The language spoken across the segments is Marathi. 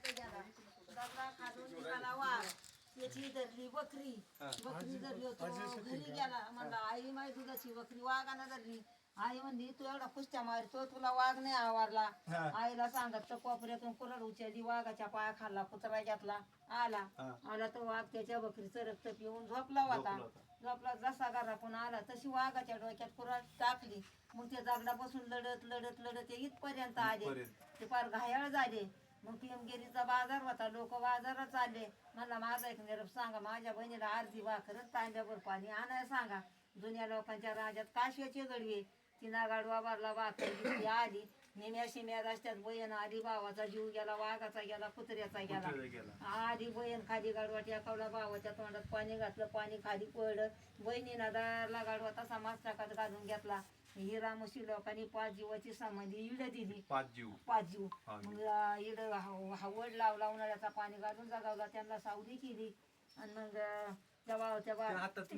दगडा खालून निघाला वाघ, त्याची धरली बकरी, बकरी धरली होतो घरी गेला, म्हणला आई माझी दुधाची बकरी वाघानं धरली. आई म्हणली तू एवढा कुस्त्या मारतो तुला वाघ नाही आवरला. आईला सांगत तर कोपऱ्यातून कुऱ्हाड उचलली, वाघाच्या पाया खाल्ला, कुत्रा घेतला, आला तो वाघ त्याच्या बकरीचं रक्त पिऊन झोपला होता. झोपला जसा घरातून आला तशी वाघाच्या डोक्यात कुऱ्हाड टाकली. मग ते दगडापासून लढत लढत लढत ते इथपर्यंत आले, ते फार घायाळ झाले. मग पिमगिरीचा बाजार होता, लोक बाजारात चालले. म्हणला माझा एक निरोप सांगा, माझ्या बहिणीला अर्धी भाकरच तांब्याभर पाणी आणायला सांगा. जुन्या लोकांच्या राज्यात काश्याचे गडवे, तिना गाडवा भरला, भाकर घेतली, आली. निम्या शिम्या रस्त्यात बहीण आली, भावाचा जीव गेला, वाघाचा गेला, कुत्र्याचा गेला. आली बहीण खाली गाडवा टेकावला, भावाच्या तोंडात पाणी घातलं, पाणी खाली पडलं. बहिणीनं दारला गाडवा तसा मास्टाकात घालून घेतला. ही रामोशी लोकांनी 5 जीवाची समाधी इड दिली, 5 जीव. मग इड वड लावला, उन्हाळ्याचा पाणी घालून जगावला, त्यांना सावली केली. आणि मग त्या हातात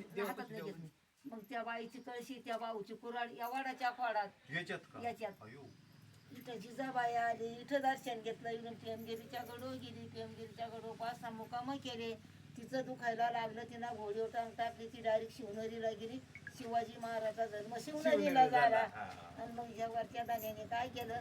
नाही घेतली. मग त्या बाईची कळशी, त्या भाऊची कुऱ्हाड या वडाच्या खोडात याच्यात इथं जिजाबाई आली, इथं दर्शन घेतलं. इकडून पेमगिरीच्या गडो गेली, पेमगिरीच्या गडो 5-6 मुक्काम केले. तिचं दुखायला लागलं, तिनं घोडीवर टांग टाकली, ती डायरेक्ट शिवनेरीला गेली. शिवाजी महाराजा जन्म शिवनेरीला झाला. आणि मग या वरच्या दाण्याने काय केलं,